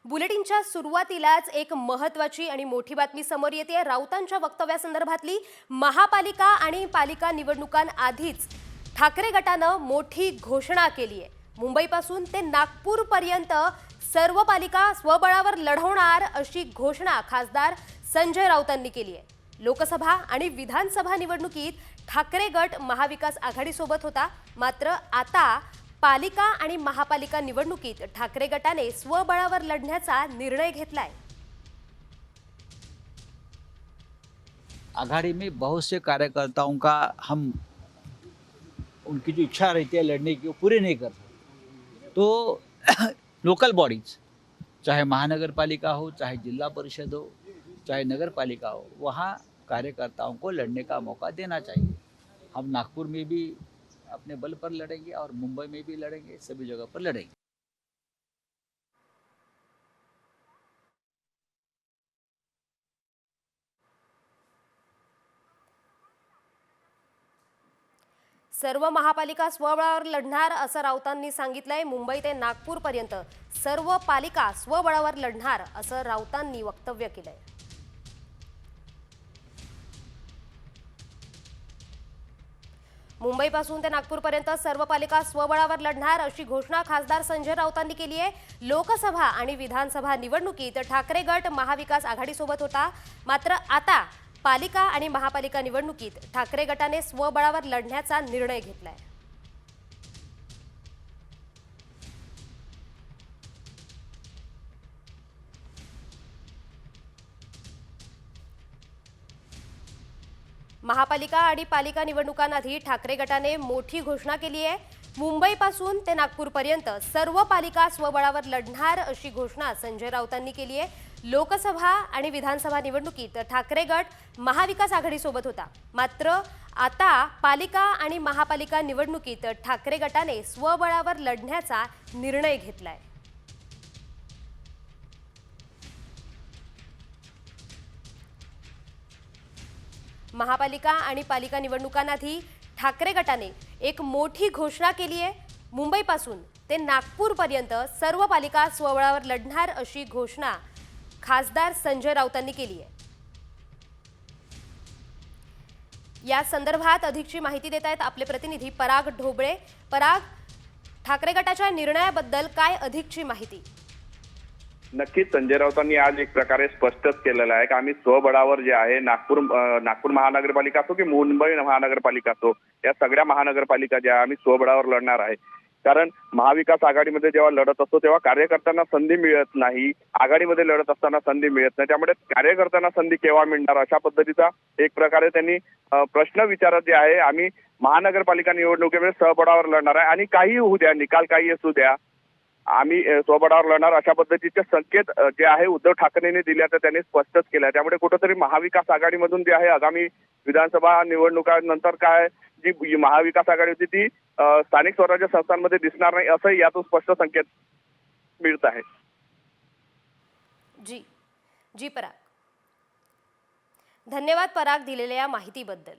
बुलेटिनच्या सुरुवातीलाच एक महत्त्वाची आणि मोठी बातमी समोर येते। राऊतांच्या वक्तव्यासंदर्भातली महापालिका आणि पालिका निवडणुकांआधीच ठाकरे गटानं मोठी घोषणा केली आहे। मुंबईपासून ते नागपूरपर्यंत सर्व पालिका स्वबळावर लढवणार अशी घोषणा खासदार संजय राऊतांनी केली आहे। लोकसभा आणि विधानसभा निवडणुकीत ठाकरे गट महाविकास आघाडीसोबत होता, मात्र आता पालिका आणि महापालिका निवडणुकीत ठाकरे गटाने स्वबळावर लढण्याचा निर्णय घेतलाय। आघाड़ी में बहुत से कार्यकर्ताओं का हम उनकी जो इच्छा रहती है लड़ने की वो पूरे नहीं कर सकते। तो लोकल बॉडीज, चाहे महानगर पालिका हो, चाहे जिला परिषद हो, चाहे नगर पालिका हो, वहाँ कार्यकर्ताओं को लड़ने का मौका देना चाहिए। हम नागपुर में भी अपने बल पर लड़ेंगे और मुंबई में भी लड़ेंगे, सभी जगह पर लड़ेंगे। सर्व महापालिका स्वबळावर लढणार असं राऊतांनी सांगितलंय। मुंबई ते नागपूर पर्यंत सर्व पालिका स्वबळावर लढणार असं राऊतांनी वक्तव्य केलंय। मुंबईपासून ते नागपूरपर्यंत सर्व पालिका स्वबळावर लढणार अशी घोषणा खासदार संजय राऊतांनी केली आहे। लोकसभा आणि विधानसभा निवडणुकीत ठाकरे गट महाविकास आघाडीसोबत होता, मात्र आता पालिका आणि महापालिका निवडणुकीत ठाकरे गटाने स्वबळावर लढण्याचा निर्णय घेतलाय। महापालिका आणि पालिका निवडणुकांआधी ठाकरे गटाने मोठी घोषणा केली आहे। मुंबईपासून ते नागपूरपर्यंत सर्व पालिका स्वबळावर लढणार अशी घोषणा संजय राऊतांनी केली आहे। लोकसभा आणि विधानसभा निवडणुकीत ठाकरे गट महाविकास आघाडीसोबत होता, मात्र आता पालिका आणि महापालिका निवडणुकीत ठाकरे गटाने स्वबळावर लढण्याचा निर्णय घेतलाय। महापालिका आणि पालिका निवडणुकांआधी ठाकरे गटाने एक मोठी घोषणा केली आहे। मुंबईपासून ते नागपूरपर्यंत सर्व पालिका स्वबळावर लढणार अशी घोषणा खासदार संजय राऊतांनी केली आहे। या संदर्भात अधिकची माहिती देत आहेत आपले प्रतिनिधी पराग ढोबळे। पराग, ठाकरे गटाच्या निर्णयाबद्दल काय अधिकची माहिती? नक्कीच संजय राऊतांनी आज एक प्रकारे स्पष्टच केलेलं आहे की आम्ही स्वबळावर जे आहे नागपूर महानगरपालिका असो की मुंबई महानगरपालिका असो, या सगळ्या महानगरपालिका ज्या आम्ही स्वबळावर लढणार आहे। कारण महाविकास आघाडीमध्ये जेव्हा लढत असतो तेव्हा कार्यकर्त्यांना संधी मिळत नाही, आघाडीमध्ये लढत असताना संधी मिळत नाही, त्यामुळे कार्यकर्त्यांना संधी केव्हा मिळणार अशा पद्धतीचा एक प्रकारे त्यांनी प्रश्न विचारत जे आहे आम्ही महानगरपालिका निवडणुकीमध्ये स्वबळावर लढणार आहे आणि काही होऊ द्या, निकाल काही असू द्या, आम्ही स्वबळावर लढणार अशा पद्धतीचे संकेत जे आहे उद्धव ठाकरेंनी दिले तर त्यांनी स्पष्टच केलं। त्यामुळे कुठेतरी महाविकास आघाडीमधून जे आहे आगामी विधानसभा निवडणुकांनंतर काय जी महाविकास आघाडी होती ती स्थानिक स्वराज्य संस्थांमध्ये दिसणार नाही असं यातून स्पष्ट संकेत मिळत आहे। जी जी पराग, धन्यवाद पराग दिलेल्या या माहितीबद्दल।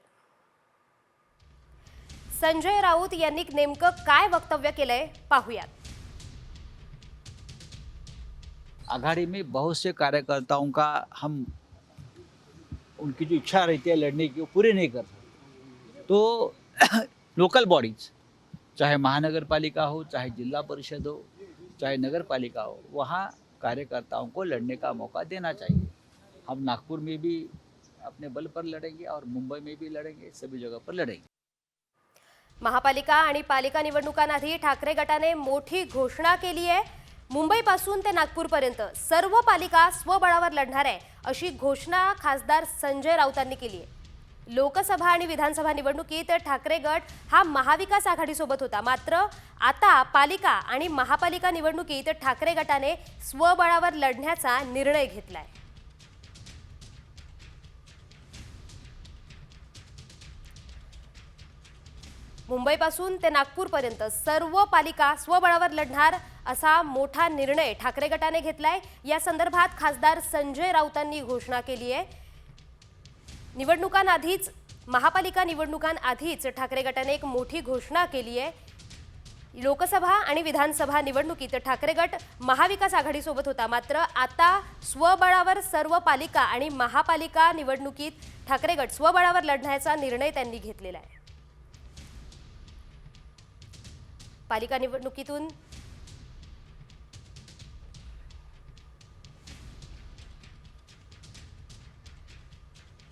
संजय राऊत यांनी नेमकं काय वक्तव्य केलंय पाहूयात। आघाड़ी में बहुत से कार्यकर्ताओं का हम उनकी जो इच्छा रहती है लड़ने की वो पूरे नहीं कर सकते। तो लोकल बॉडीज, चाहे महानगर पालिका हो, चाहे जिला परिषद हो, चाहे नगर पालिका हो, वहाँ कार्यकर्ताओं को लड़ने का मौका देना चाहिए। हम नागपुर में भी अपने बल पर लड़ेंगे और मुंबई में भी लड़ेंगे, सभी जगह पर लड़ेंगे। महापालिका आणि पालिका निवडणुकांआधी ठाकरे गटाने मोठी घोषणा केली आहे। मुंबईपासून ते नागपूरपर्यंत सर्व पालिका स्वबळावर लढणार आहे अशी घोषणा खासदार संजय राऊतांनी केली आहे। लोकसभा आणि विधानसभा निवडणुकीत ठाकरे गट हा महाविकास आघाडीसोबत होता, मात्र आता पालिका आणि महापालिका निवडणुकीत ठाकरे गटाने स्वबळावर लढण्याचा निर्णय घेतलाय। मुंबईपासून ते नागपूरपर्यंत सर्व पालिका स्वबळावर लढणार असा मोठा निर्णय ठाकरे गटाने घेतलाय। या संदर्भात खासदार संजय राऊतांनी घोषणा केली आहे। निवडणुकांआधीच महापालिका निवडणुकांआधीच ठाकरे गटाने एक मोठी घोषणा केली आहे। लोकसभा आणि विधानसभा निवडणुकीत ठाकरे गट महाविकास आघाडीसोबत होता, मात्र आता स्वबळावर सर्व पालिका आणि महापालिका निवडणुकीत ठाकरे गट स्वबळावर लढण्याचा निर्णय त्यांनी घेतलेला आहे. पालिका निवडणुकीतून